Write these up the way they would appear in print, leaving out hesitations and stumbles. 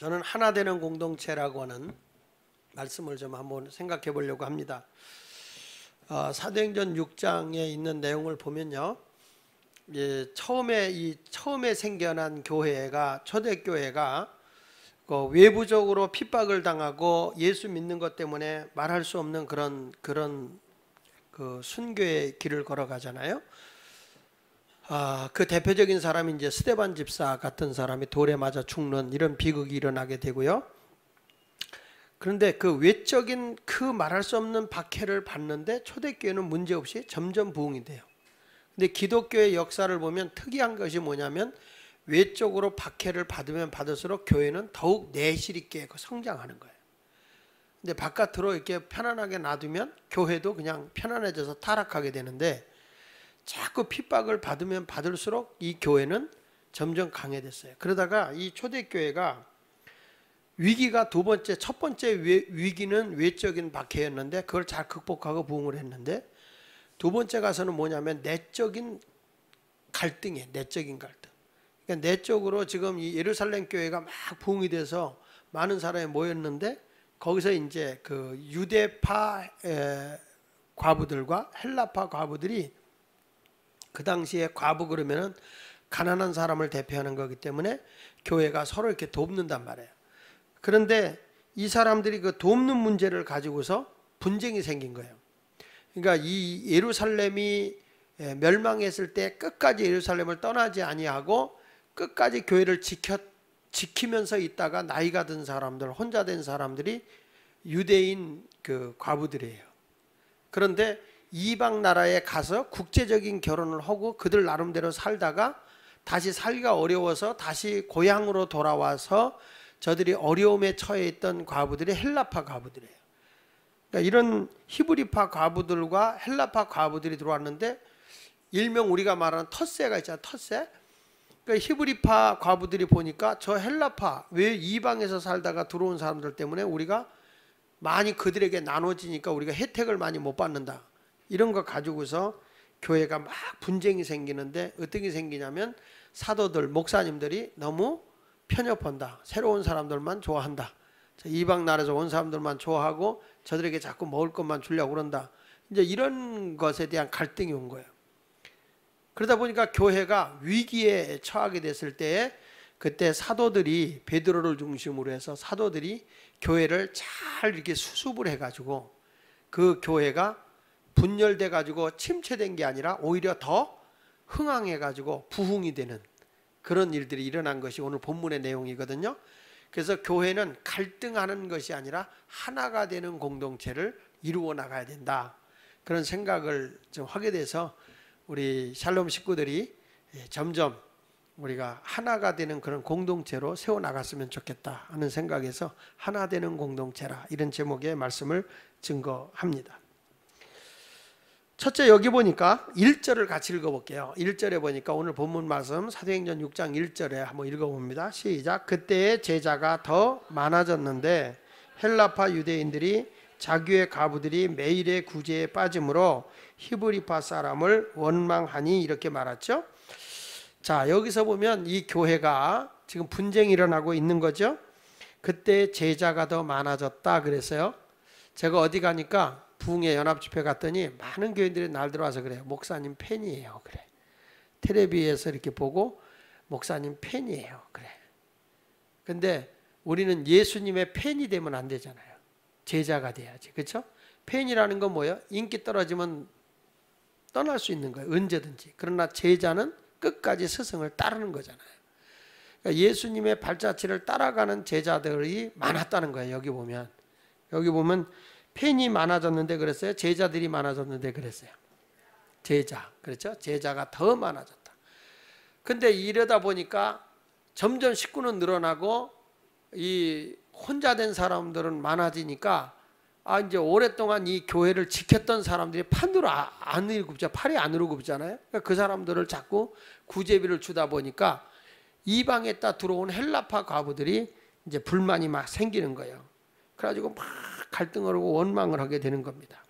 저는 하나 되는 공동체라고 하는 말씀을 좀 한번 생각해 보려고 합니다. 사도행전 6장에 있는 내용을 보면요, 처음에 생겨난 교회가 초대교회가 외부적으로 핍박을 당하고 예수 믿는 것 때문에 말할 수 없는 그런 그 순교의 길을 걸어가잖아요. 그 대표적인 사람이 이제 스데반 집사 같은 사람이 돌에 맞아 죽는 이런 비극이 일어나게 되고요. 그런데 그 외적인 그 말할 수 없는 박해를 받는데 초대교회는 문제없이 점점 부흥이 돼요. 근데 기독교의 역사를 보면 특이한 것이 뭐냐면 외적으로 박해를 받으면 받을수록 교회는 더욱 내실 있게 성장하는 거예요. 근데 바깥으로 이렇게 편안하게 놔두면 교회도 그냥 편안해져서 타락하게 되는데, 자꾸 핍박을 받으면 받을수록 이 교회는 점점 강해졌어요. 그러다가 이 초대교회가 위기가 첫 번째 위기는 외적인 박해였는데 그걸 잘 극복하고 부흥을 했는데, 두 번째 가서는 뭐냐면 내적인 갈등이에요. 내적인 갈등. 그러니까 내적으로 지금 이 예루살렘 교회가 막 부흥이 돼서 많은 사람이 모였는데, 거기서 이제 그 유대파 과부들과 헬라파 과부들이, 그 당시에 과부 그러면은 가난한 사람을 대표하는 거기 때문에 교회가 서로 이렇게 돕는단 말이에요. 그런데 이 사람들이 그 돕는 문제를 가지고서 분쟁이 생긴 거예요. 그러니까 이 예루살렘이 멸망했을 때 끝까지 예루살렘을 떠나지 아니하고 끝까지 교회를 지키면서 있다가 나이가 든 사람들, 혼자 된 사람들이 유대인 그 과부들이에요. 그런데 이방 나라에 가서 국제적인 결혼을 하고 그들 나름대로 살다가 다시 살기가 어려워서 다시 고향으로 돌아와서 저들이 어려움에 처해 있던 과부들이 헬라파 과부들이에요. 그러니까 이런 히브리파 과부들과 헬라파 과부들이 들어왔는데, 일명 우리가 말하는 텃세가 있잖아요. 텃세. 그러니까 히브리파 과부들이 보니까 저 헬라파, 왜 이방에서 살다가 들어온 사람들 때문에 우리가 많이 그들에게 나눠지니까 우리가 혜택을 많이 못 받는다, 이런 거 가지고서 교회가 막 분쟁이 생기는데, 어떻게 생기냐면 사도들, 목사님들이 너무 편협한다, 새로운 사람들만 좋아한다, 이방 나라에서 온 사람들만 좋아하고 저들에게 자꾸 먹을 것만 주려고 그런다, 이제 이런 것에 대한 갈등이 온 거예요. 그러다 보니까 교회가 위기에 처하게 됐을 때에, 그때 사도들이, 베드로를 중심으로 해서 사도들이 교회를 잘 이렇게 수습을 해가지고 그 교회가 분열돼 가지고 침체된 게 아니라 오히려 더 흥황해 가지고 부흥이 되는 그런 일들이 일어난 것이 오늘 본문의 내용이거든요. 그래서 교회는 갈등하는 것이 아니라 하나가 되는 공동체를 이루어 나가야 된다, 그런 생각을 좀 하게 돼서 우리 샬롬 식구들이 점점 우리가 하나가 되는 그런 공동체로 세워나갔으면 좋겠다 하는 생각에서 하나 되는 공동체라, 이런 제목의 말씀을 증거합니다. 첫째, 여기 보니까 1절을 같이 읽어볼게요. 1절에 보니까 오늘 본문 말씀 사도행전 6장 1절에 한번 읽어봅니다. 시작. 그때의 제자가 더 많아졌는데 헬라파 유대인들이 자기의 과부들이 매일의 구제에 빠짐으로 히브리파 사람을 원망하니, 이렇게 말했죠. 자, 여기서 보면 이 교회가 지금 분쟁이 일어나고 있는 거죠. 그때 제자가 더 많아졌다 그랬어요. 제가 어디 가니까 부흥회 연합집회 갔더니 많은 교인들이 날 들어와서 그래요. 목사님 팬이에요. 그래. 텔레비에서 이렇게 보고 목사님 팬이에요. 그래. 근데 우리는 예수님의 팬이 되면 안 되잖아요. 제자가 돼야지. 그렇죠? 팬이라는 건 뭐예요? 인기 떨어지면 떠날 수 있는 거예요. 언제든지. 그러나 제자는 끝까지 스승을 따르는 거잖아요. 그러니까 예수님의 발자취를 따라가는 제자들이 많았다는 거예요. 여기 보면 팬이 많아졌는데 그랬어요? 제자들이 많아졌는데 그랬어요? 제자. 그렇죠? 제자가 더 많아졌다. 근데 이러다 보니까 점점 식구는 늘어나고 이 혼자 된 사람들은 많아지니까, 이제 오랫동안 이 교회를 지켰던 사람들이 팔이 안으로 굽잖아요. 그러니까 그 사람들을 자꾸 구제비를 주다 보니까 이방에 딱 들어온 헬라파 과부들이 이제 불만이 막 생기는 거예요. 그래가지고 막 갈등을 하고 원망을 하게 되는 겁니다.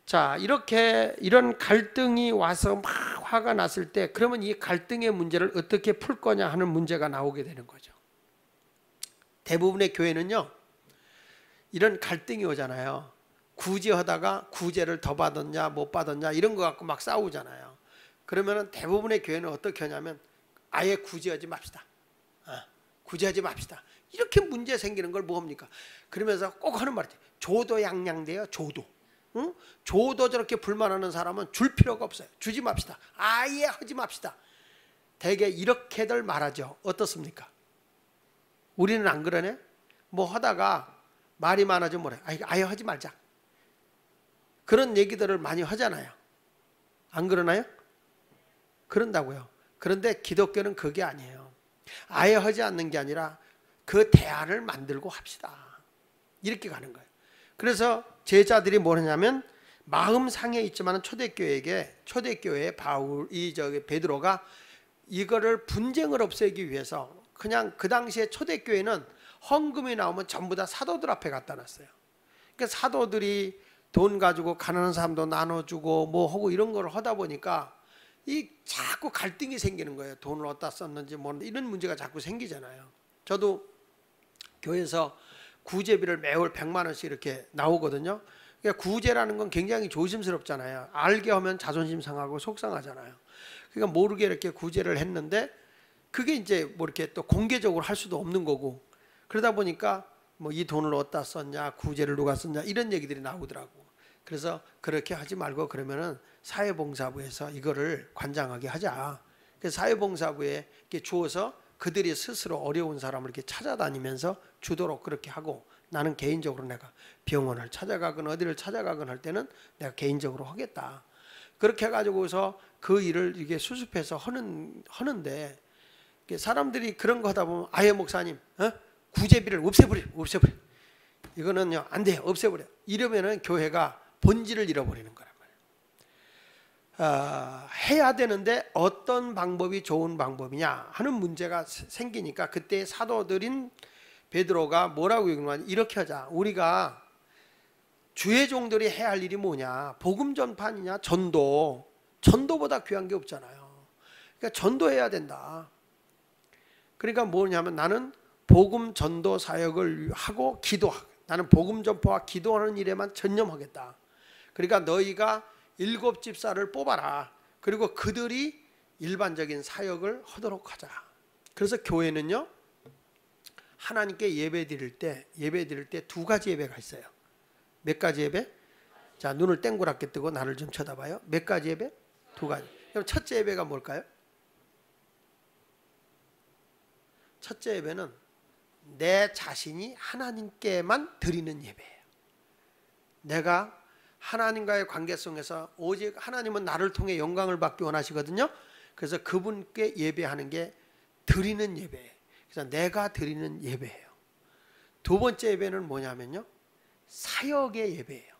자, 이런 갈등이 와서 막 화가 났을 때, 그러면 이 갈등의 문제를 어떻게 풀 거냐 하는 문제가 나오게 되는 거죠. 대부분의 교회는요, 이런 갈등이 오잖아요. 구제하다가 구제를 더 받았냐 못 받았냐 이런 거 갖고 막 싸우잖아요. 그러면은 대부분의 교회는 어떻게 하냐면 아예 구제하지 맙시다. 구제하지 맙시다. 이렇게 문제 생기는 걸 뭡니까? 그러면서 꼭 하는 말이 조도양양돼요. 조도. 응? 조도 저렇게 불만하는 사람은 줄 필요가 없어요. 주지 맙시다. 아예 하지 맙시다. 대개 이렇게들 말하죠. 어떻습니까? 우리는 안 그러네? 뭐 하다가 말이 많아지면 뭐래? 아예 하지 말자. 그런 얘기들을 많이 하잖아요. 안 그러나요? 그런다고요. 그런데 기독교는 그게 아니에요. 아예 하지 않는 게 아니라 그 대안을 만들고 합시다. 이렇게 가는 거예요. 그래서 제자들이 뭘 하냐면 마음 상해 있지만 초대교회에 베드로가 이거를 분쟁을 없애기 위해서 그냥 그 당시에 초대교회는 헌금이 나오면 전부 다 사도들 앞에 갖다 놨어요. 그러니까 사도들이 돈 가지고 가난한 사람도 나눠주고 뭐 하고 이런 걸 하다 보니까 이 자꾸 갈등이 생기는 거예요. 돈을 어디다 썼는지 뭐 이런 문제가 자꾸 생기잖아요. 저도 교회에서 구제비를 매월 100만 원씩 이렇게 나오거든요. 그러니까 구제라는 건 굉장히 조심스럽잖아요. 알게 하면 자존심 상하고 속상하잖아요. 그러니까 모르게 이렇게 구제를 했는데 그게 이제 뭐 이렇게 또 공개적으로 할 수도 없는 거고 그러다 보니까 뭐 이 돈을 어디다 썼냐, 구제를 누가 썼냐 이런 얘기들이 나오더라고. 그래서 그렇게 하지 말고 그러면은 사회봉사부에서 이거를 관장하게 하자. 그래서 사회봉사부에 이렇게 주어서 그들이 스스로 어려운 사람을 이렇게 찾아다니면서 주도록 그렇게 하고 나는 개인적으로 내가 병원을 찾아가건 어디를 찾아가건 할 때는 내가 개인적으로 하겠다. 그렇게 해가지고서 그 일을 이게 수습해서 하는데 사람들이 그런 거 하다 보면 아예 목사님 구제비를 없애버려. 이거는요 안 돼요. 없애버려. 이러면은 교회가 본질을 잃어버리는 거란 말이에요. 해야 되는데 어떤 방법이 좋은 방법이냐 하는 문제가 생기니까 그때 사도들인 베드로가 뭐라고 얘기하냐 이렇게 하자. 우리가 주의 종들이 해야 할 일이 뭐냐 복음 전파이냐 전도보다 귀한 게 없잖아요. 그러니까 전도해야 된다. 그러니까 뭐냐면 나는 복음 전도 사역을 하고 나는 복음 전파와 기도하는 일에만 전념하겠다. 그러니까 너희가 7 집사를 뽑아라. 그리고 그들이 일반적인 사역을 하도록 하자. 그래서 교회는요 하나님께 예배 드릴 때 2가지 예배가 있어요. 몇 가지 예배? 자, 눈을 땡그랗게 뜨고 나를 좀 쳐다봐요. 몇 가지 예배? 2가지. 그럼 첫째 예배가 뭘까요? 첫째 예배는 내 자신이 하나님께만 드리는 예배예요. 내가 하나님과의 관계성에서 오직 하나님은 나를 통해 영광을 받기 원하시거든요. 그래서 그분께 예배하는 게 드리는 예배예요. 그래서 내가 드리는 예배예요. 2번째 예배는 뭐냐면요 사역의 예배예요.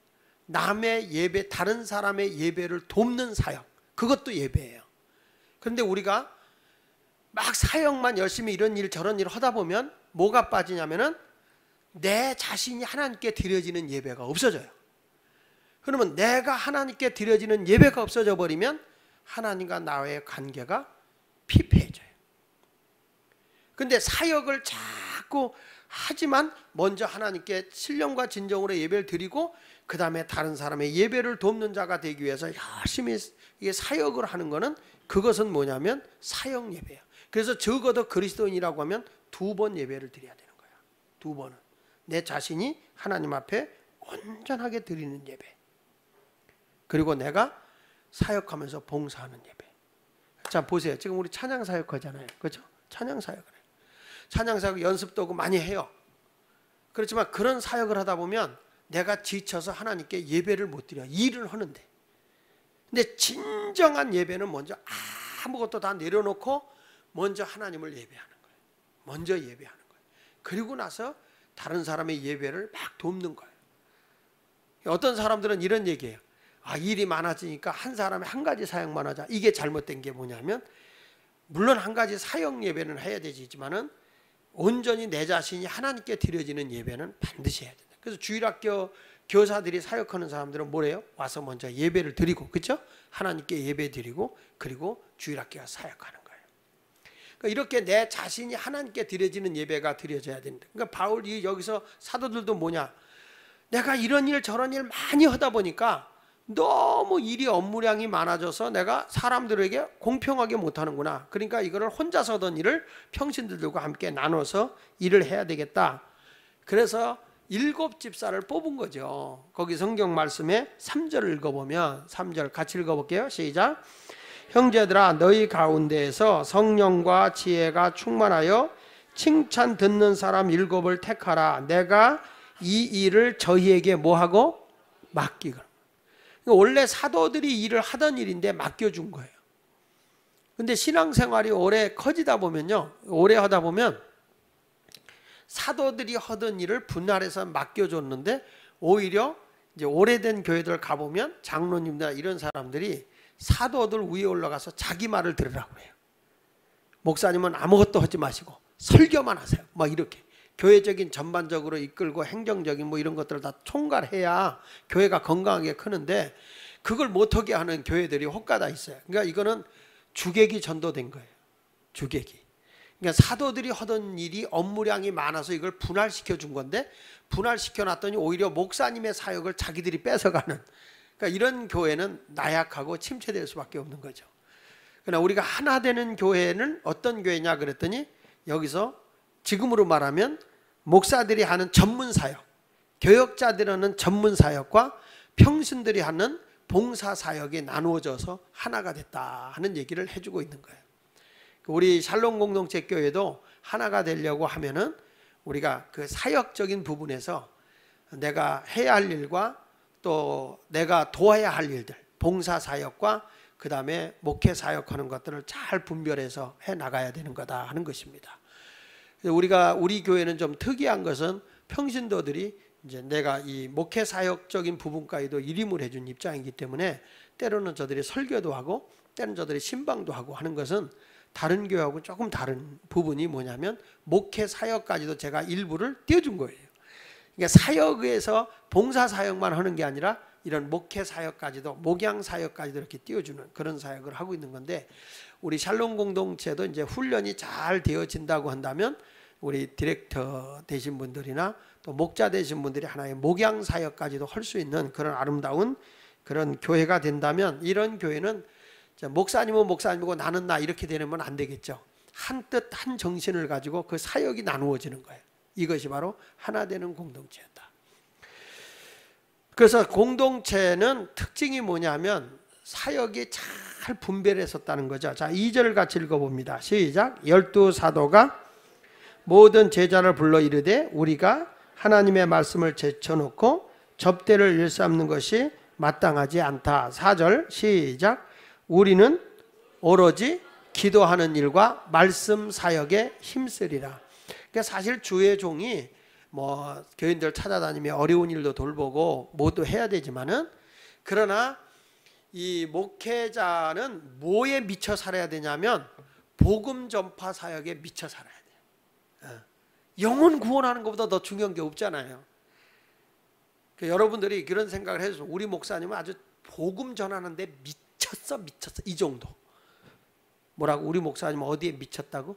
남의 예배, 다른 사람의 예배를 돕는 사역, 그것도 예배예요. 그런데 우리가 막 사역만 열심히 이런 일 저런 일 하다 보면 뭐가 빠지냐면은 내 자신이 하나님께 드려지는 예배가 없어져요. 그러면 내가 하나님께 드려지는 예배가 없어져 버리면 하나님과 나의 관계가 피폐해져요. 근데 사역을 자꾸 하지만 먼저 하나님께 신령과 진정으로 예배를 드리고 그 다음에 다른 사람의 예배를 돕는 자가 되기 위해서 열심히 이게 사역을 하는 거는 그것은 뭐냐면 사역 예배예요. 그래서 적어도 그리스도인이라고 하면 2번 예배를 드려야 되는 거야. 2번은 내 자신이 하나님 앞에 온전하게 드리는 예배, 그리고 내가 사역하면서 봉사하는 예배. 자 보세요. 지금 우리 찬양 사역하잖아요. 그렇죠? 찬양 사역을 해요. 찬양 사역 연습도 하고 많이 해요. 그렇지만 그런 사역을 하다 보면 내가 지쳐서 하나님께 예배를 못 드려. 일을 하는데. 근데 진정한 예배는 먼저 아무것도 다 내려놓고 먼저 하나님을 예배하는 거예요. 먼저 예배하는 거예요. 그리고 나서 다른 사람의 예배를 막 돕는 거예요. 어떤 사람들은 이런 얘기해요. 일이 많아지니까 한 사람의 한 가지 사역만 하자. 이게 잘못된 게 뭐냐면 물론 한 가지 사역 예배는 해야 되지만은 온전히 내 자신이 하나님께 드려지는 예배는 반드시 해야 된다. 그래서 주일학교 교사들이 사역하는 사람들은 뭐래요? 와서 먼저 예배를 드리고, 그렇죠? 하나님께 예배 드리고 그리고 주일학교가 사역하는 거예요. 그러니까 이렇게 내 자신이 하나님께 드려지는 예배가 드려져야 된다. 그러니까 바울이 여기서 사도들도 뭐냐, 내가 이런 일 저런 일 많이 하다 보니까 너무 일이 업무량이 많아져서 내가 사람들에게 공평하게 못하는구나. 그러니까 이거를 혼자서 하던 일을 평신들과 함께 나눠서 일을 해야 되겠다. 그래서 7집사를 뽑은 거죠. 거기 성경 말씀에 3절을 읽어보면, 3절 같이 읽어볼게요. 시작. 형제들아, 너희 가운데에서 성령과 지혜가 충만하여 칭찬 듣는 사람 7을 택하라. 내가 이 일을 저희에게 뭐하고? 맡기거라. 원래 사도들이 일을 하던 일인데 맡겨준 거예요. 근데 신앙생활이 오래 커지다 보면요, 오래 하다 보면 사도들이 하던 일을 분할해서 맡겨줬는데, 오히려 이제 오래된 교회들 가보면 장로님들 이런 사람들이 사도들 위에 올라가서 자기 말을 들으라고 해요. 목사님은 아무것도 하지 마시고 설교만 하세요. 막 이렇게 교회적인 전반적으로 이끌고 행정적인 뭐 이런 것들을 다 총괄해야 교회가 건강하게 크는데, 그걸 못하게 하는 교회들이 혹가다 있어요. 그러니까 이거는 주객이 전도된 거예요. 주객이. 그러니까 사도들이 하던 일이 업무량이 많아서 이걸 분할시켜 준 건데, 분할시켜 놨더니 오히려 목사님의 사역을 자기들이 뺏어가는, 그러니까 이런 교회는 나약하고 침체될 수밖에 없는 거죠. 그러나 우리가 하나 되는 교회는 어떤 교회냐 그랬더니, 여기서 지금으로 말하면 목사들이 하는 전문 사역, 교역자들이 하는 전문 사역과 평신들이 하는 봉사 사역이 나누어져서 하나가 됐다 하는 얘기를 해주고 있는 거예요. 우리 샬롬 공동체 교회도 하나가 되려고 하면은 우리가 그 사역적인 부분에서 내가 해야 할 일과 또 내가 도와야 할 일들, 봉사 사역과 그 다음에 목회 사역하는 것들을 잘 분별해서 해 나가야 되는 거다 하는 것입니다. 우리 교회는 좀 특이한 것은 평신도들이 이제 내가 이 목회 사역적인 부분까지도 일임을 해준 입장이기 때문에 때로는 저들이 설교도 하고 때로는 저들이 신방도 하고 하는 것은 다른 교회하고 조금 다른 부분이 뭐냐면, 목회 사역까지도 제가 일부를 띄워준 거예요. 그러니까 사역에서 봉사 사역만 하는 게 아니라 이런 목회 사역까지도, 목양 사역까지도 이렇게 띄워주는 그런 사역을 하고 있는 건데, 우리 샬롬 공동체도 이제 훈련이 잘 되어진다고 한다면 우리 디렉터 되신 분들이나 또 목자 되신 분들이 하나의 목양 사역까지도 할 수 있는 그런 아름다운 그런 교회가 된다면, 이런 교회는 목사님은 목사님이고 나는 나 이렇게 되면 안 되겠죠. 한 뜻 한 정신을 가지고 그 사역이 나누어지는 거예요. 이것이 바로 하나 되는 공동체였다. 그래서 공동체는 특징이 뭐냐면 사역이 잘 분별했었다는 거죠. 자, 2절 같이 읽어봅니다. 시작. 12사도가 모든 제자를 불러 이르되 우리가 하나님의 말씀을 제쳐놓고 접대를 일삼는 것이 마땅하지 않다. 4절 시작. 우리는 오로지 기도하는 일과 말씀 사역에 힘쓰리라. 그러니까 사실 주의 종이 뭐 교인들 찾아다니며 어려운 일도 돌보고 뭐도 해야 되지만은, 그러나 이 목회자는 뭐에 미쳐 살아야 되냐면 복음 전파 사역에 미쳐 살아야 돼요. 영혼 구원하는 것보다 더 중요한 게 없잖아요. 그러니까 여러분들이 그런 생각을 해서 우리 목사님은 아주 복음 전하는데 미쳤어 이 정도. 뭐라고? 우리 목사님은 어디에 미쳤다고?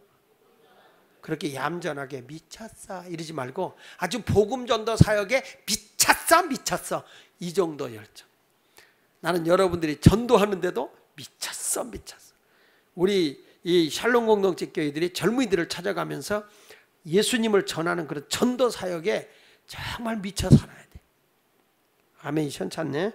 그렇게 얌전하게 미쳤어 이러지 말고 아주 복음 전도 사역에 미쳤어 이 정도 열정. 나는 여러분들이 전도하는데도 미쳤어. 우리 이 샬롬 공동체 교회들이 젊은이들을 찾아가면서 예수님을 전하는 그런 전도 사역에 정말 미쳐 살아야 돼. 아멘. 현찮네.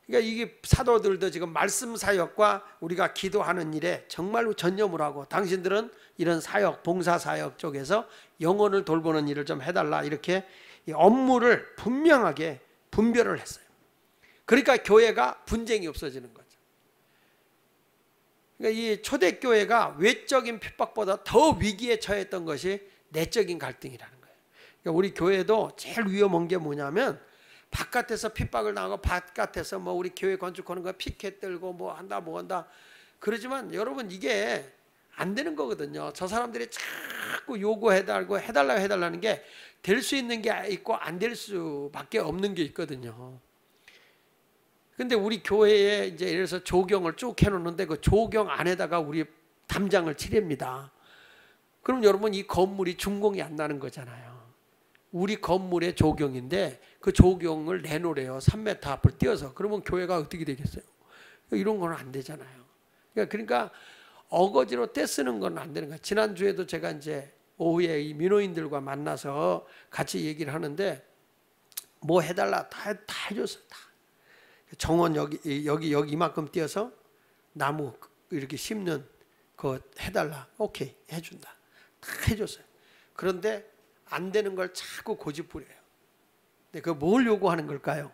그러니까 이게 사도들도 지금 말씀 사역과 우리가 기도하는 일에 정말로 전념을 하고, 당신들은 이런 사역, 봉사 사역 쪽에서 영혼을 돌보는 일을 좀 해달라, 이렇게 이 업무를 분명하게 분별을 했어요. 그러니까 교회가 분쟁이 없어지는 거죠. 그러니까 이 초대교회가 외적인 핍박보다 더 위기에 처했던 것이 내적인 갈등이라는 거예요. 그러니까 우리 교회도 제일 위험한 게 뭐냐면, 바깥에서 핍박을 당하고 바깥에서 뭐 우리 교회 건축하는 거 피켓 들고 뭐 한다 그러지만 여러분 이게 안 되는 거거든요. 저 사람들이 자꾸 요구해달라고 해달라는 게 될 수 있는 게 있고 안 될 수밖에 없는 게 있거든요. 근데 우리 교회에 이제 이래서 조경을 쭉 해놓는데 그 조경 안에다가 우리 담장을 칠합니다. 그럼 여러분 이 건물이 준공이 안 나는 거잖아요. 우리 건물의 조경인데 그 조경을 내놓으래요. 3m 앞을 띄어서. 그러면 교회가 어떻게 되겠어요? 이런 건 안 되잖아요. 그러니까 어거지로 떼쓰는 건 안 되는 거예요. 지난주에도 제가 이제 오후에 이 민호인들과 만나서 같이 얘기를 하는데 뭐 해달라 다 해줬어요. 다. 정원 여기 이만큼 띄어서 나무 이렇게 심는 거 해달라. 오케이 해준다. 다 해줬어요. 그런데 안 되는 걸 자꾸 고집부려요. 근데 그거 뭘 요구하는 걸까요?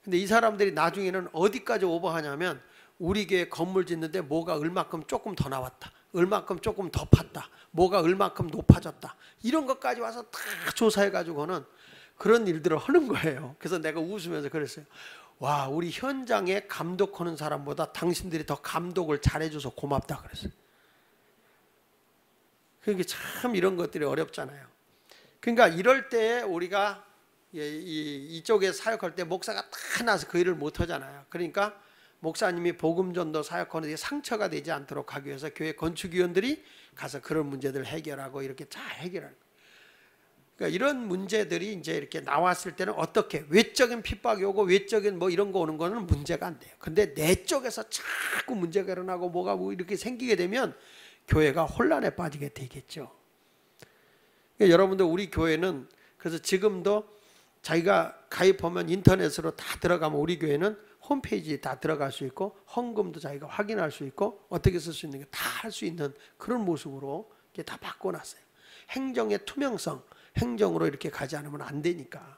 근데 이 사람들이 나중에는 어디까지 오버하냐면 우리 교회 건물 짓는데 뭐가 얼마큼 조금 더 나왔다. 얼마큼 조금 더 팠다. 뭐가 얼마큼 높아졌다. 이런 것까지 와서 다 조사해가지고는 그런 일들을 하는 거예요. 그래서 내가 웃으면서 그랬어요. 와, 우리 현장에 감독하는 사람보다 당신들이 더 감독을 잘해줘서 고맙다 그랬어요. 그게 참 이런 것들이 어렵잖아요. 그러니까 이럴 때 우리가 이쪽에 사역할 때 목사가 다 나서 그 일을 못 하잖아요. 그러니까 목사님이 복음전도 사역하는데 상처가 되지 않도록 하기 위해서 교회 건축위원들이 가서 그런 문제들을 해결하고 이렇게 잘 해결하는 거예요. 그러니까 이런 문제들이 이제 이렇게 나왔을 때는 어떻게 외적인 핍박이 오고 외적인 뭐 이런 거 오는 거는 문제가 안 돼요. 근데 내 쪽에서 자꾸 문제가 일어나고 뭐가 뭐 이렇게 생기게 되면 교회가 혼란에 빠지게 되겠죠. 그러니까 여러분들 우리 교회는 그래서 지금도 자기가 가입하면 인터넷으로 다 들어가면 우리 교회는 홈페이지에 다 들어갈 수 있고 헌금도 자기가 확인할 수 있고 어떻게 쓸 수 있는 게 다 할 수 있는 그런 모습으로 이렇게 다 바꿔놨어요. 행정의 투명성, 행정으로 이렇게 가지 않으면 안 되니까.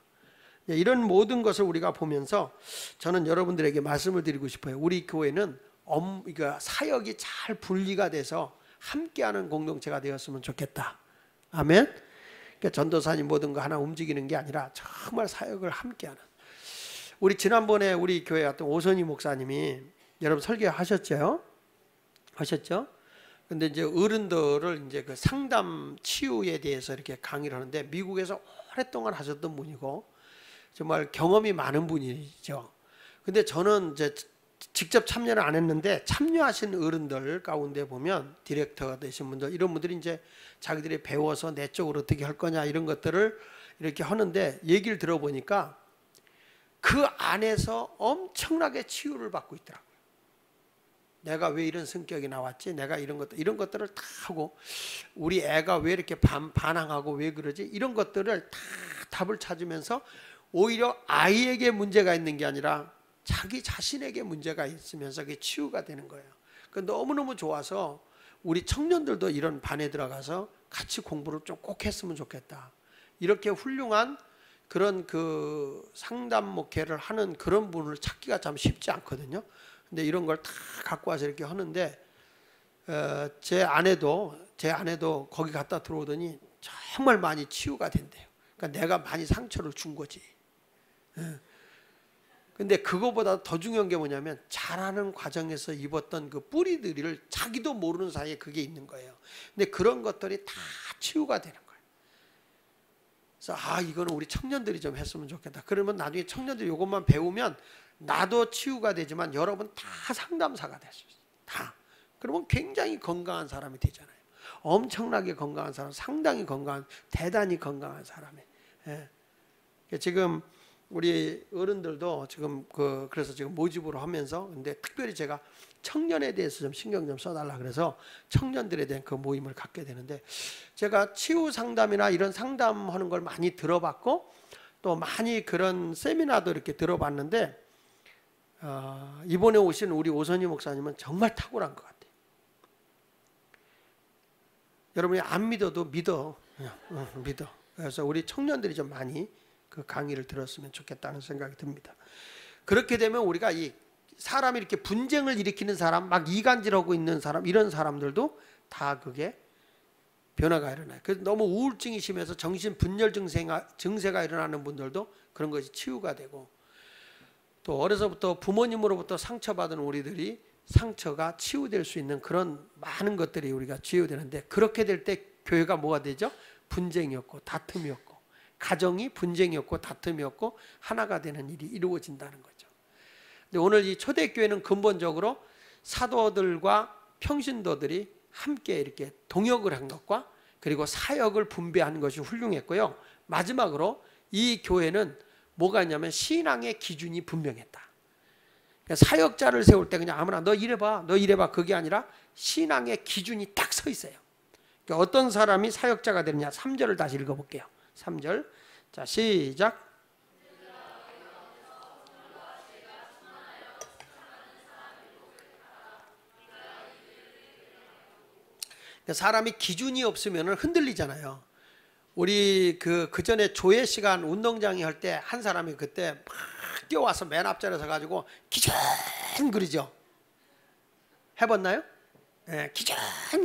이런 모든 것을 우리가 보면서 저는 여러분들에게 말씀을 드리고 싶어요. 우리 교회는 그러니까 사역이 잘 분리가 돼서 함께하는 공동체가 되었으면 좋겠다. 아멘. 그러니까 전도사님 모든 거 하나 움직이는 게 아니라 정말 사역을 함께하는. 우리 지난번에 우리 교회 왔던 오선희 목사님이 여러분 설교하셨죠? 하셨죠? 근데 이제 어른들을 이제 그 상담 치유에 대해서 이렇게 강의를 하는데 미국에서 오랫동안 하셨던 분이고 정말 경험이 많은 분이죠. 근데 저는 이제 직접 참여를 안 했는데 참여하신 어른들 가운데 보면 디렉터가 되신 분들 이런 분들이 이제 자기들이 배워서 내 쪽으로 어떻게 할 거냐 이런 것들을 이렇게 하는데 얘기를 들어보니까 그 안에서 엄청나게 치유를 받고 있더라고요. 내가 왜 이런 성격이 나왔지? 내가 이런 것들을 다 하고 우리 애가 왜 이렇게 반항하고 왜 그러지? 이런 것들을 다 답을 찾으면서 오히려 아이에게 문제가 있는 게 아니라 자기 자신에게 문제가 있으면서 그게 치유가 되는 거예요. 너무너무 좋아서 우리 청년들도 이런 반에 들어가서 같이 공부를 좀 꼭 했으면 좋겠다. 이렇게 훌륭한 그런 그 상담 목회를 하는 그런 분을 찾기가 참 쉽지 않거든요. 근데 이런 걸 다 갖고 와서 이렇게 하는데 제 아내도 거기 갔다 들어오더니 정말 많이 치유가 된대요. 그러니까 내가 많이 상처를 준 거지. 근데 그거보다 더 중요한 게 뭐냐면 자라는 과정에서 입었던 그 뿌리들을 자기도 모르는 사이에 그게 있는 거예요. 근데 그런 것들이 다 치유가 되는 거예요. 그래서 이거는 우리 청년들이 좀 했으면 좋겠다. 그러면 나중에 청년들이 이것만 배우면 나도 치유가 되지만 여러분 다 상담사가 될 수 있어요. 다. 그러면 굉장히 건강한 사람이 되잖아요. 엄청나게 건강한 사람, 상당히 건강한, 대단히 건강한 사람이. 예. 지금 우리 어른들도 지금 그래서 지금 모집으로 하면서 근데 특별히 제가 청년에 대해서 좀 신경 좀 써달라 그래서 청년들에 대한 그 모임을 갖게 되는데 제가 치유 상담이나 이런 상담하는 걸 많이 들어봤고 또 많이 그런 세미나도 이렇게 들어봤는데 이번에 오신 우리 오선희 목사님은 정말 탁월한 것 같아요. 여러분이 안 믿어도 믿어. 믿어. 그래서 우리 청년들이 좀 많이 그 강의를 들었으면 좋겠다는 생각이 듭니다. 그렇게 되면 우리가 이 사람이 이렇게 분쟁을 일으키는 사람, 막 이간질하고 있는 사람, 이런 사람들도 다 그게 변화가 일어나요. 그래서 너무 우울증이 심해서 정신 분열 증세가 일어나는 분들도 그런 것이 치유가 되고 또 어려서부터 부모님으로부터 상처받은 우리들이 상처가 치유될 수 있는 그런 많은 것들이 우리가 치유되는데 그렇게 될 때 교회가 뭐가 되죠? 분쟁이었고 다툼이었고 가정이 분쟁이었고 다툼이었고 하나가 되는 일이 이루어진다는 거죠. 근데 오늘 이 초대교회는 근본적으로 사도들과 평신도들이 함께 이렇게 동역을 한 것과 그리고 사역을 분배한 것이 훌륭했고요. 마지막으로 이 교회는 뭐가 있냐면 신앙의 기준이 분명했다. 그러니까 사역자를 세울 때 그냥 아무나 너 이래봐 너 이래봐 그게 아니라 신앙의 기준이 딱 서 있어요. 그러니까 어떤 사람이 사역자가 되느냐. 3절을 다시 읽어볼게요. 3절. 자, 시작. 사람이 기준이 없으면 흔들리잖아요. 우리 그 전에 조회 시간 운동장에 할 때 한 사람이 그때 막 뛰어와서 맨 앞자리에 서가지고 기준 그러죠. 해봤나요? 네, 기준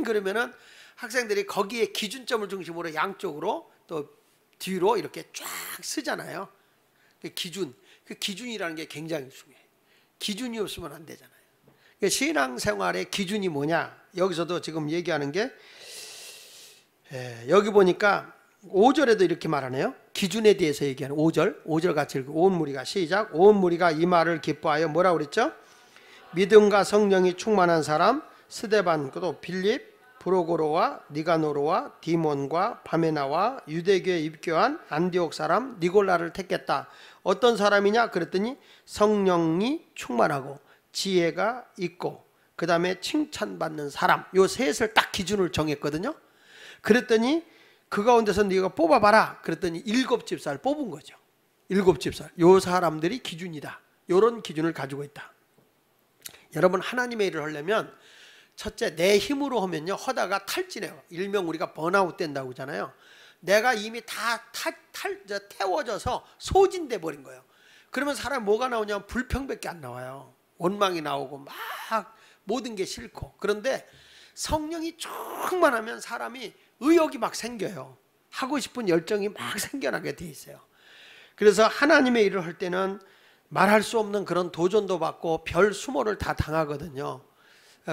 그러면은 학생들이 거기에 기준점을 중심으로 양쪽으로 또 뒤로 이렇게 쫙 쓰잖아요. 그 기준이라는 게 굉장히 중요해요. 기준이 없으면 안 되잖아요. 신앙생활의 기준이 뭐냐? 여기서도 지금 얘기하는 게 여기 보니까 5절에도 이렇게 말하네요. 기준에 대해서 얘기하는 5절 같이 읽고 온 무리가 시작. 온 무리가 이 말을 기뻐하여 뭐라고 그랬죠? 믿음과 성령이 충만한 사람 스데반 또 빌립 브로고로와 니가노로와 디몬과 바메나와 유대교에 입교한 안디옥 사람 니골라를 택했다. 어떤 사람이냐 그랬더니 성령이 충만하고 지혜가 있고 그 다음에 칭찬받는 사람 요 셋을 딱 기준을 정했거든요. 그랬더니 그 가운데서 네가 뽑아봐라 그랬더니 7집사를 뽑은 거죠. 7집사 요 사람들이 기준이다. 요런 기준을 가지고 있다. 여러분 하나님의 일을 하려면 첫째 내 힘으로 하면요 하다가 탈진해요. 일명 우리가 번아웃 된다고 하잖아요. 내가 이미 다 태워져서 소진돼 버린 거예요. 그러면 사람이 뭐가 나오냐면 불평밖에 안 나와요. 원망이 나오고 막 모든 게 싫고. 그런데 성령이 충만하면 사람이 의욕이 막 생겨요. 하고 싶은 열정이 막 생겨나게 돼 있어요. 그래서 하나님의 일을 할 때는 말할 수 없는 그런 도전도 받고 별 수모를 다 당하거든요.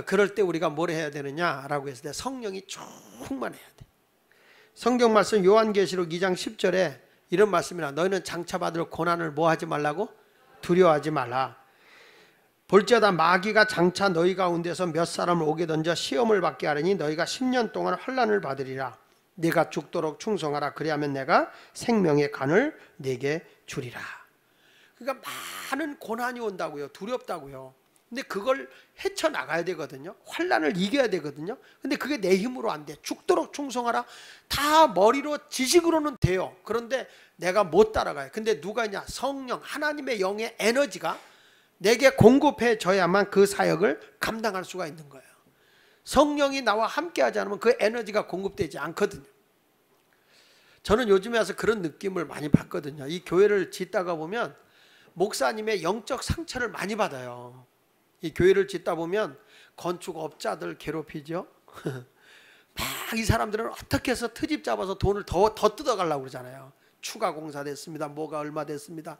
그럴 때 우리가 뭘 해야 되느냐라고 했을 때 성령이 충만해야 돼. 성경 말씀 요한계시록 2장 10절에 이런 말씀이라 너희는 장차받을 고난을 뭐 하지 말라고? 두려워하지 말라. 볼지어다 마귀가 장차 너희 가운데서 몇 사람을 오게 던져 시험을 받게 하려니 너희가 10년 동안 환난을 받으리라. 네가 죽도록 충성하라. 그리하면 내가 생명의 간을 네게 주리라. 그러니까 많은 고난이 온다고요. 두렵다고요. 근데 그걸 헤쳐나가야 되거든요. 환난을 이겨야 되거든요. 근데 그게 내 힘으로 안 돼. 죽도록 충성하라. 다 머리로 지식으로는 돼요. 그런데 내가 못 따라가요. 근데 누가 있냐? 성령 하나님의 영의 에너지가 내게 공급해져야만 그 사역을 감당할 수가 있는 거예요. 성령이 나와 함께 하지 않으면 그 에너지가 공급되지 않거든요. 저는 요즘에 와서 그런 느낌을 많이 받거든요. 이 교회를 짓다가 보면 목사님의 영적 상처를 많이 받아요. 이 교회를 짓다 보면 건축업자들 괴롭히죠. 막 이 사람들은 어떻게 해서 트집 잡아서 돈을 더 뜯어가려고 그러잖아요. 추가 공사 됐습니다. 뭐가 얼마 됐습니다.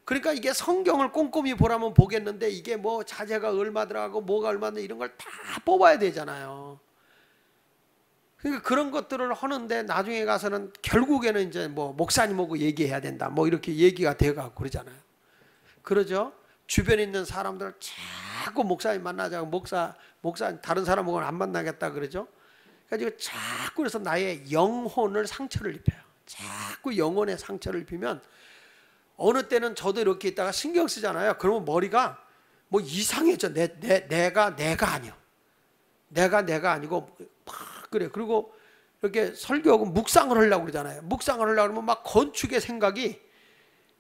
그러니까 이게 성경을 꼼꼼히 보라면 보겠는데 이게 뭐 자재가 얼마 들어가고 뭐가 얼마인데 이런 걸 다 뽑아야 되잖아요. 그러니까 그런 것들을 하는데 나중에 가서는 결국에는 이제 뭐 목사님하고 얘기해야 된다. 뭐 이렇게 얘기가 돼가고 그러잖아요. 그러죠? 주변에 있는 사람들을 자꾸 목사님 만나자고 목사 다른 사람하고는 안 만나겠다 그러죠? 그러니까 자꾸 그래서 나의 영혼을 상처를 입혀요. 자꾸 영혼에 상처를 입히면 어느 때는 저도 이렇게 있다가 신경 쓰잖아요. 그러면 머리가 뭐 이상해져. 내가 아니요. 내가 아니고 막 그래. 그리고 이렇게 설교하고 묵상을 하려고 그러잖아요. 묵상을 하려고 그러면 막 건축의 생각이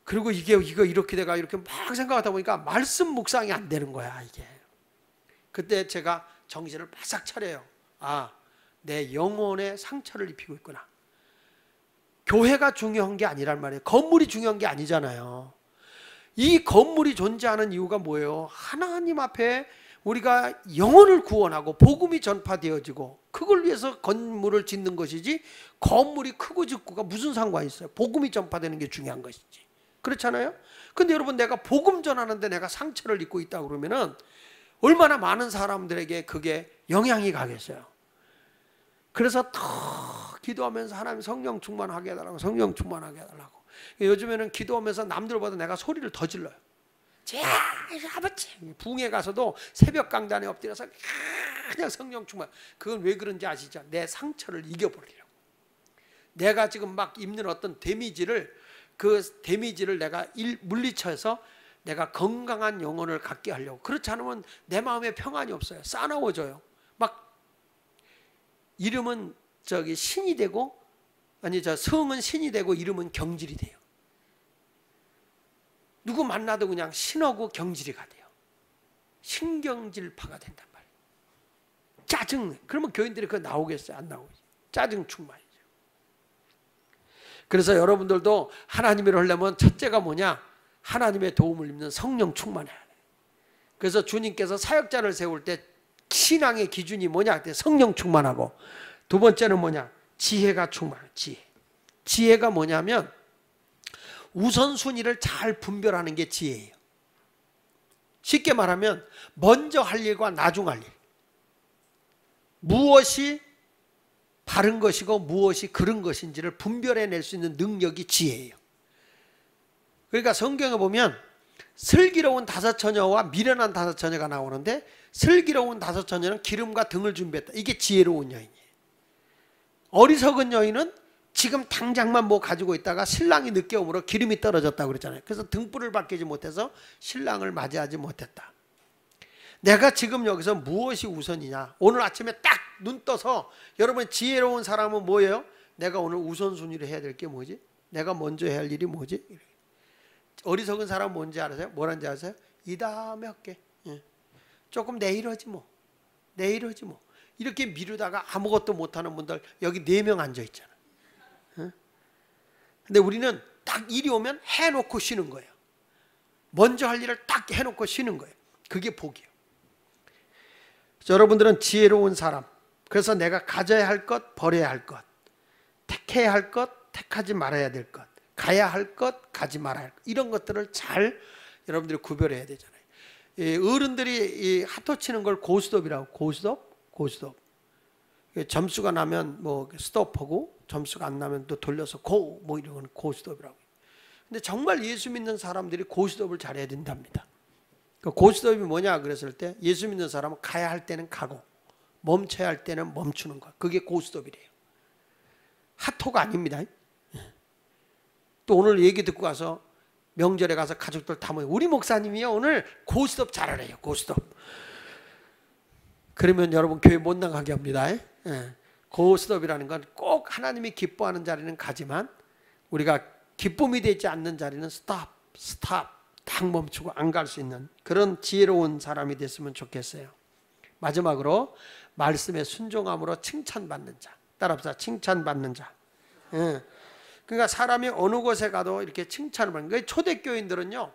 그리고 이거 이렇게 돼가 이렇게 막 생각하다 보니까 말씀 묵상이 안 되는 거야 이게. 그때 제가 정신을 바싹 차려요. 아, 내 영혼에 상처를 입히고 있구나. 교회가 중요한 게 아니란 말이에요. 건물이 중요한 게 아니잖아요. 이 건물이 존재하는 이유가 뭐예요? 하나님 앞에 우리가 영혼을 구원하고 복음이 전파되어지고 그걸 위해서 건물을 짓는 것이지 건물이 크고 작고가 무슨 상관이 있어요? 복음이 전파되는 게 중요한 것이지. 그렇잖아요? 근데 여러분 내가 복음 전하는데 내가 상처를 입고 있다 그러면은 얼마나 많은 사람들에게 그게 영향이 가겠어요. 그래서 더 기도하면서 하나님 성령 충만하게 해달라고 성령 충만하게 해달라고. 요즘에는 기도하면서 남들보다 내가 소리를 더 질러요. 제 아버지 부흥회 가서도 새벽 강단에 엎드려서 그냥 성령 충만. 그건 왜 그런지 아시죠? 내 상처를 이겨버리려고. 내가 지금 막 입는 어떤 데미지를 내가 물리쳐서 내가 건강한 영혼을 갖게 하려고. 그렇지 않으면 내 마음에 평안이 없어요. 싸나워져요. 막 이름은 신이 되고, 성은 신이 되고 이름은 경질이 돼요. 누구 만나도 그냥 신하고 경질이가 돼요. 신경질파가 된단 말이에요. 짜증. 그러면 교인들이 그거 나오겠어요? 안 나오겠어요? 짜증 충만이죠. 그래서 여러분들도 하나님을 하려면 첫째가 뭐냐? 하나님의 도움을 입는 성령 충만해야 돼요. 그래서 주님께서 사역자를 세울 때 신앙의 기준이 뭐냐? 성령 충만하고, 두 번째는 뭐냐? 지혜가 충만해요. 지혜가 뭐냐면 우선순위를 잘 분별하는 게 지혜예요. 쉽게 말하면 먼저 할 일과 나중 할 일, 무엇이 바른 것이고 무엇이 그른 것인지를 분별해낼 수 있는 능력이 지혜예요. 그러니까 성경에 보면 슬기로운 다섯 처녀와 미련한 다섯 처녀가 나오는데, 슬기로운 다섯 처녀는 기름과 등을 준비했다. 이게 지혜로운 여인이에요. 어리석은 여인은 지금 당장만 뭐 가지고 있다가 신랑이 늦게 오므로 기름이 떨어졌다고 그랬잖아요. 그래서 등불을 밝히지 못해서 신랑을 맞이하지 못했다. 내가 지금 여기서 무엇이 우선이냐? 오늘 아침에 딱 눈 떠서 여러분, 지혜로운 사람은 뭐예요? 내가 오늘 우선순위를 해야 될 게 뭐지? 내가 먼저 해야 할 일이 뭐지? 어리석은 사람은 뭔지 알아요? 뭐란지 아세요? 이 다음에 할게. 조금 내일 하지 뭐. 내일 하지 뭐. 이렇게 미루다가 아무것도 못하는 분들 여기 4명 앉아 있잖아. 근데 우리는 딱 일이 오면 해놓고 쉬는 거예요. 먼저 할 일을 딱 해놓고 쉬는 거예요. 그게 복이에요. 여러분들은 지혜로운 사람. 그래서 내가 가져야 할 것, 버려야 할 것, 택해야 할 것, 택하지 말아야 될 것, 가야 할 것, 가지 말아야 할 것, 이런 것들을 잘 여러분들이 구별해야 되잖아요. 어른들이 하토 치는 걸 고스톱이라고. 고스톱. 점수가 나면 뭐 스톱하고, 점수가 안 나면 또 돌려서 고, 뭐 이런 건 고스톱이라고. 근데 정말 예수 믿는 사람들이 고스톱을 잘해야 된답니다. 고스톱이 뭐냐 그랬을 때, 예수 믿는 사람은 가야 할 때는 가고 멈춰야 할 때는 멈추는 거. 그게 고스톱이래요. 하토가 아닙니다. 또 오늘 얘기 듣고 가서 명절에 가서 가족들 다 모여, 우리 목사님이요 오늘 고스톱 잘하래요. 고스톱. 그러면 여러분 교회 못 나가게 합니다. 고스톱이라는 건 꼭 하나님이 기뻐하는 자리는 가지만, 우리가 기쁨이 되지 않는 자리는 스탑 딱 멈추고 안 갈 수 있는 그런 지혜로운 사람이 됐으면 좋겠어요. 마지막으로 말씀에 순종함으로 칭찬받는 자. 따라합시다. 칭찬받는 자. 그러니까 사람이 어느 곳에 가도 이렇게 칭찬을 받는 거예요. 초대교인들은요,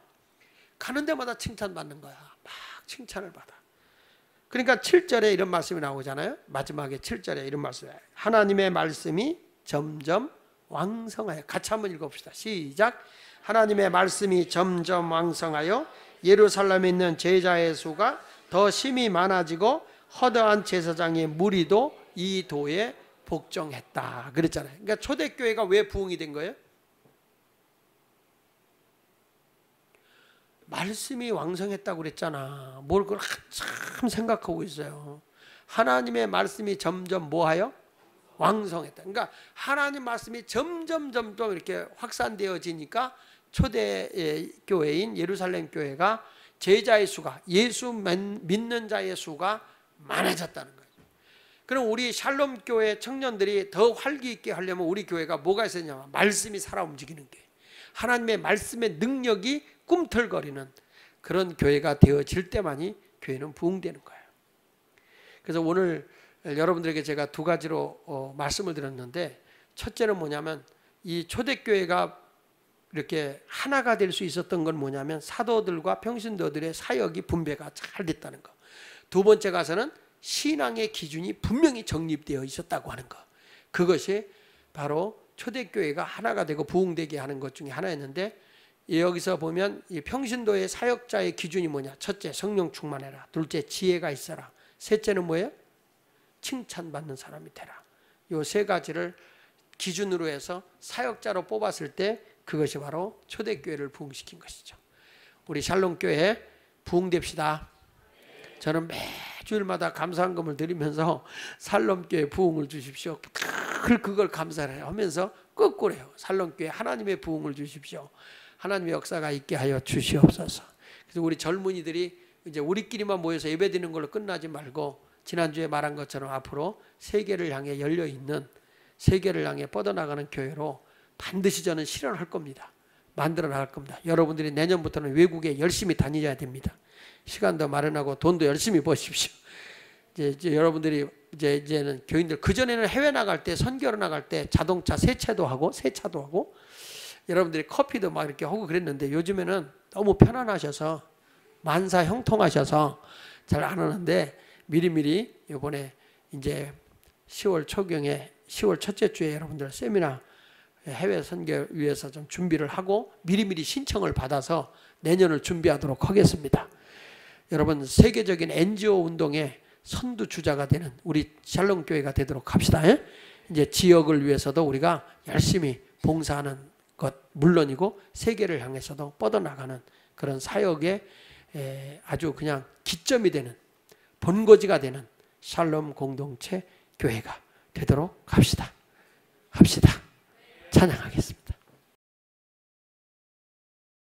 가는 데마다 칭찬받는 거야. 막 칭찬을 받아. 그러니까 7절에 이런 말씀이 나오잖아요. 마지막에 7절에 이런 말씀이 나와요. 하나님의 말씀이 점점 왕성하여. 같이 한번 읽어봅시다. 시작. 하나님의 말씀이 점점 왕성하여 예루살렘에 있는 제자의 수가 더 심히 많아지고 허다한 제사장의 무리도 이 도에 복종했다. 그랬잖아요. 그러니까 초대교회가 왜 부흥이 된 거예요? 말씀이 왕성했다고 그랬잖아. 뭘 그걸 한참 생각하고 있어요. 하나님의 말씀이 점점 뭐하여? 왕성했다. 그러니까 하나님 말씀이 점점 이렇게 확산되어지니까 초대 교회인 예루살렘 교회가 제자의 수가, 예수 믿는 자의 수가 많아졌다는 거예요. 그럼 우리 샬롬 교회 청년들이 더 활기 있게 하려면 우리 교회가 뭐가 있어야 되냐면 말씀이 살아 움직이는 게, 하나님의 말씀의 능력이 꿈틀거리는 그런 교회가 되어질 때만이 교회는 부흥되는 거예요. 그래서 오늘 여러분들에게 제가 2가지로 말씀을 드렸는데, 첫째는 뭐냐면 이 초대교회가 이렇게 하나가 될 수 있었던 건 뭐냐면 사도들과 평신도들의 사역이 분배가 잘 됐다는 거. 두 번째 가서는 신앙의 기준이 분명히 정립되어 있었다고 하는 거. 그것이 바로 초대교회가 하나가 되고 부흥되게 하는 것 중에 하나였는데, 여기서 보면 이 평신도의 사역자의 기준이 뭐냐? 첫째, 성령 충만해라. 둘째, 지혜가 있어라. 셋째는 뭐예요? 칭찬받는 사람이 되라. 이 3가지를 기준으로 해서 사역자로 뽑았을 때 그것이 바로 초대교회를 부흥시킨 것이죠. 우리 샬롬교회 부흥됩시다. 저는 매주일마다 감사한금을 드리면서 샬롬교회 부흥을 주십시오. 그걸 감사를 하면서 거꾸로요. 샬롬교회 하나님의 부흥을 주십시오. 하나님의 역사가 있게 하여 주시옵소서. 그래서 우리 젊은이들이 이제 우리끼리만 모여서 예배드리는 걸로 끝나지 말고 지난주에 말한 것처럼 앞으로 세계를 향해 열려있는, 세계를 향해 뻗어나가는 교회로 반드시 저는 실현할 겁니다. 만들어 나갈 겁니다. 여러분들이 내년부터는 외국에 열심히 다니셔야 됩니다. 시간도 마련하고 돈도 열심히 버십시오. 이제 여러분들이 이제는 교인들, 그전에는 해외 나갈 때, 선교로 나갈 때 자동차 세차도 하고 여러분들이 커피도 막 이렇게 하고 그랬는데 요즘에는 너무 편안하셔서 만사 형통하셔서 잘 안 하는데 미리미리 이번에 이제 10월 초경에 10월 첫째 주에 여러분들 세미나 해외 선교 위해서 좀 준비를 하고 미리미리 신청을 받아서 내년을 준비하도록 하겠습니다. 여러분 세계적인 NGO 운동의 선두주자가 되는 우리 샬롬교회가 되도록 합시다. 이제 지역을 위해서도 우리가 열심히 봉사하는 것 물론이고 세계를 향해서도 뻗어나가는 그런 사역의 아주 그냥 기점이 되는 본거지가 되는 샬롬 공동체 교회가 되도록 합시다. 찬양하겠습니다.